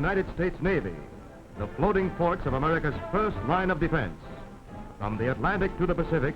United States Navy, the floating ports of America's first line of defense. From the Atlantic to the Pacific,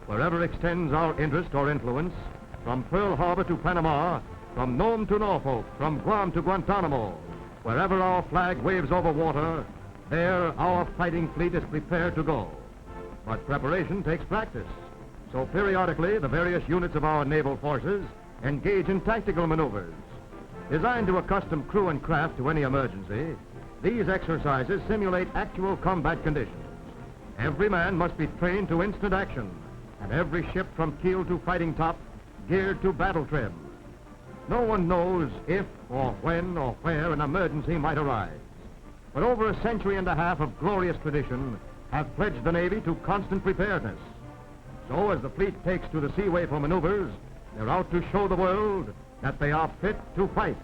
wherever extends our interest or influence, from Pearl Harbor to Panama, from Nome to Norfolk, from Guam to Guantanamo, wherever our flag waves over water, there our fighting fleet is prepared to go. But preparation takes practice. So periodically, the various units of our naval forces engage in tactical maneuvers. Designed to accustom crew and craft to any emergency, these exercises simulate actual combat conditions. Every man must be trained to instant action, and every ship from keel to fighting top geared to battle trim. No one knows if or when or where an emergency might arise. But over a century and a half of glorious tradition have pledged the Navy to constant preparedness. So as the fleet takes to the seaway for maneuvers, they're out to show the world that they are fit to fight.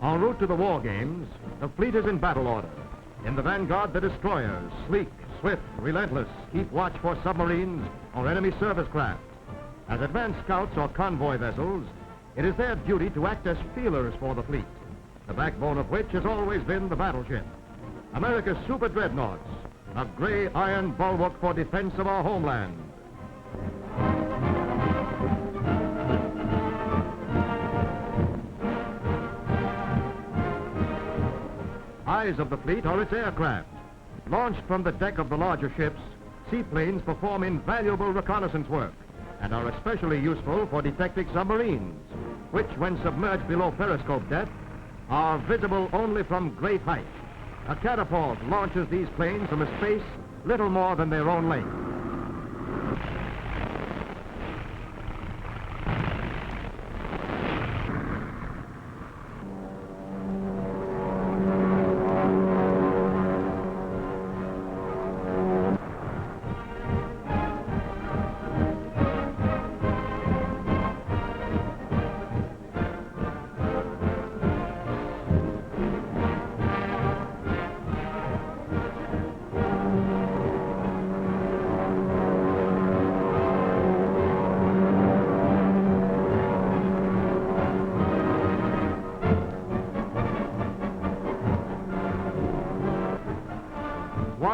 En route to the war games, the fleet is in battle order. In the vanguard, the destroyers, sleek, swift, relentless, keep watch for submarines or enemy service craft. As advanced scouts or convoy vessels, it is their duty to act as feelers for the fleet, the backbone of which has always been the battleship. America's super dreadnoughts, a gray iron bulwark for defense of our homeland. Eyes of the fleet are its aircraft. Launched from the deck of the larger ships, seaplanes perform invaluable reconnaissance work and are especially useful for detecting submarines, which, when submerged below periscope depth, are visible only from great height. A catapult launches these planes from a space little more than their own length.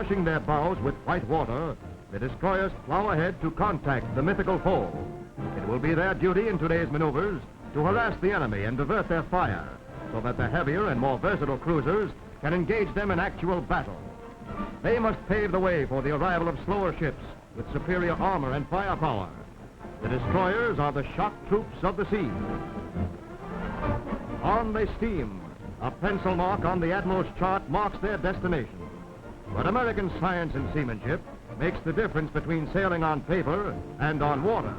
Washing their bows with white water, the destroyers plow ahead to contact the mythical foe. It will be their duty in today's maneuvers to harass the enemy and divert their fire, so that the heavier and more versatile cruisers can engage them in actual battle. They must pave the way for the arrival of slower ships with superior armor and firepower. The destroyers are the shock troops of the sea. On they steam. A pencil mark on the Admiral's chart marks their destination. But American science and seamanship makes the difference between sailing on paper and on water.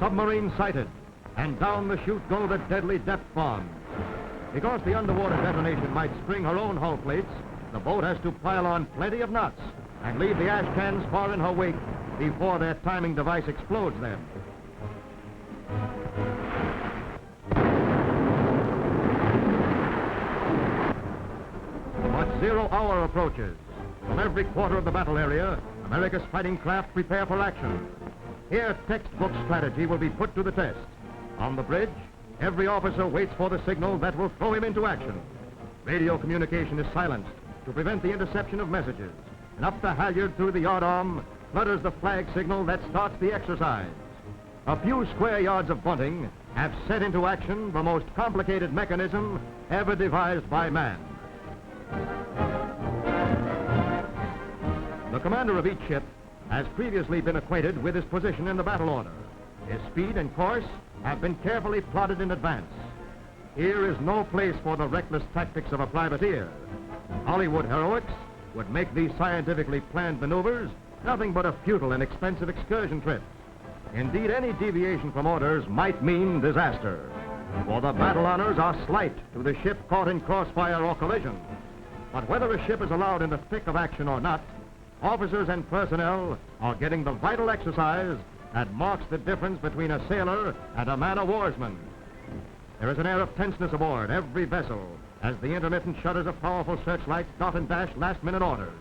Submarine sighted, and down the chute go the deadly depth bombs. Because the underwater detonation might spring her own hull plates, the boat has to pile on plenty of knots and leave the ash cans far in her wake before their timing device explodes them. But 0 hour approaches. From every quarter of the battle area, America's fighting craft prepare for action. Here, textbook strategy will be put to the test. On the bridge, every officer waits for the signal that will throw him into action. Radio communication is silenced to prevent the interception of messages. And up the halyard through the yardarm flutters the flag signal that starts the exercise. A few square yards of bunting have set into action the most complicated mechanism ever devised by man. The commander of each ship has previously been acquainted with his position in the battle order. His speed and course have been carefully plotted in advance. Here is no place for the reckless tactics of a privateer. Hollywood heroics would make these scientifically planned maneuvers nothing but a futile and expensive excursion trip. Indeed, any deviation from orders might mean disaster, for the battle honors are slight to the ship caught in crossfire or collision. But whether a ship is allowed in the thick of action or not, officers and personnel are getting the vital exercise that marks the difference between a sailor and a man-of-warsman. There is an air of tenseness aboard every vessel as the intermittent shutters of powerful searchlights dot and dash last-minute orders.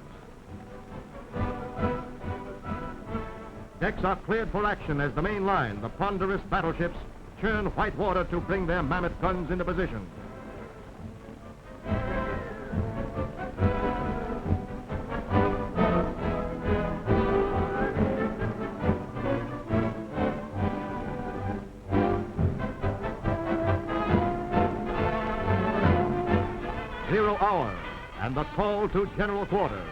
Decks are cleared for action as the main line, the ponderous battleships, churn white water to bring their mammoth guns into position. Zero hour, and the call to general quarters.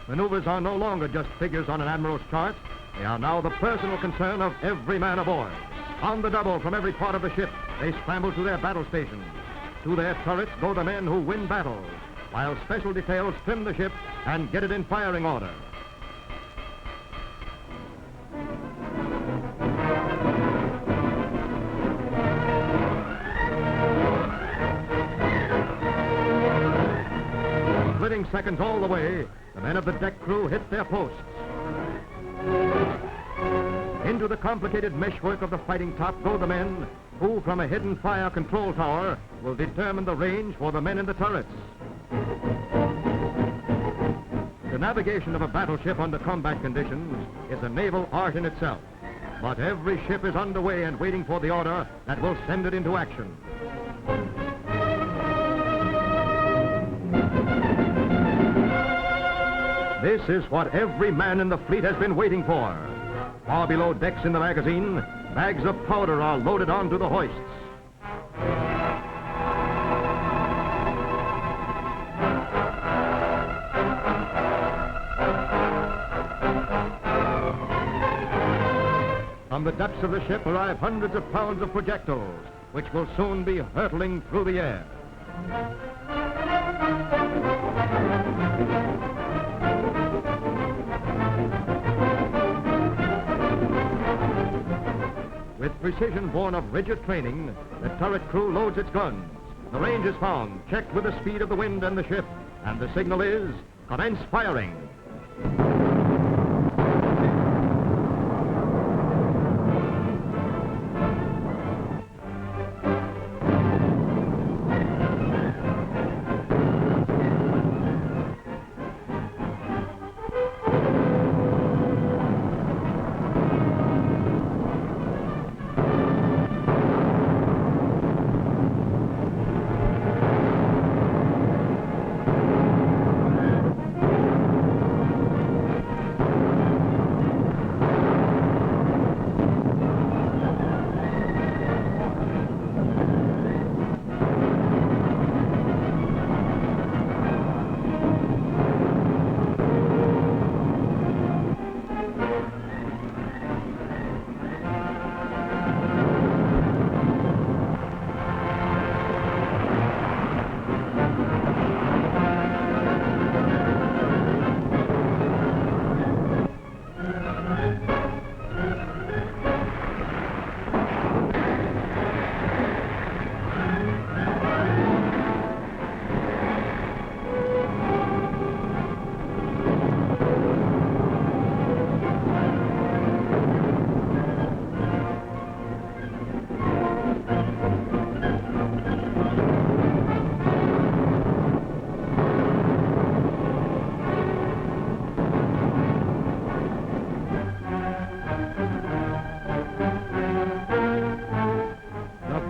Maneuvers are no longer just figures on an admiral's chart. They are now the personal concern of every man aboard. On the double from every part of the ship, they scramble to their battle stations. To their turrets go the men who win battles, while special details trim the ship and get it in firing order. Splitting seconds all the way, the men of the deck crew hit their posts. Into the complicated meshwork of the fighting top go the men who, from a hidden fire control tower, will determine the range for the men in the turrets. The navigation of a battleship under combat conditions is a naval art in itself. But every ship is underway and waiting for the order that will send it into action. This is what every man in the fleet has been waiting for. Far below decks in the magazine, bags of powder are loaded onto the hoists. From the depths of the ship arrive hundreds of pounds of projectiles, which will soon be hurtling through the air. With precision born of rigid training, the turret crew loads its guns. The range is found, checked with the speed of the wind and the ship, and the signal is, commence firing.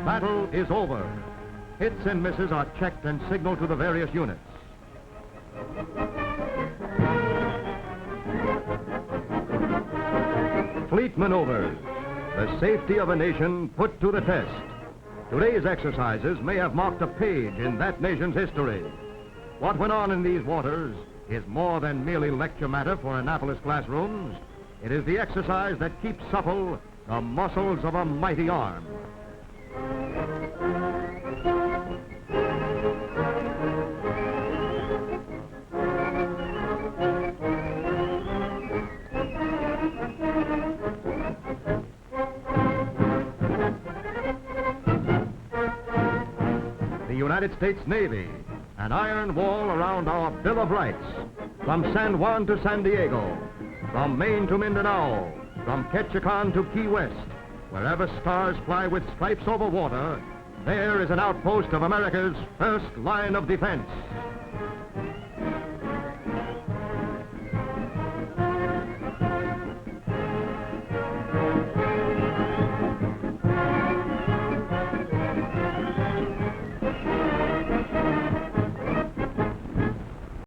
Battle is over. Hits and misses are checked and signaled to the various units. Fleet maneuvers, the safety of a nation put to the test. Today's exercises may have marked a page in that nation's history. What went on in these waters is more than merely lecture matter for Annapolis classrooms. It is the exercise that keeps supple the muscles of a mighty arm. the United States Navy, an iron wall around our Bill of Rights. From San Juan to San Diego, from Maine to Mindanao, from Ketchikan to Key West, wherever stars fly with stripes over water, there is an outpost of America's first line of defense.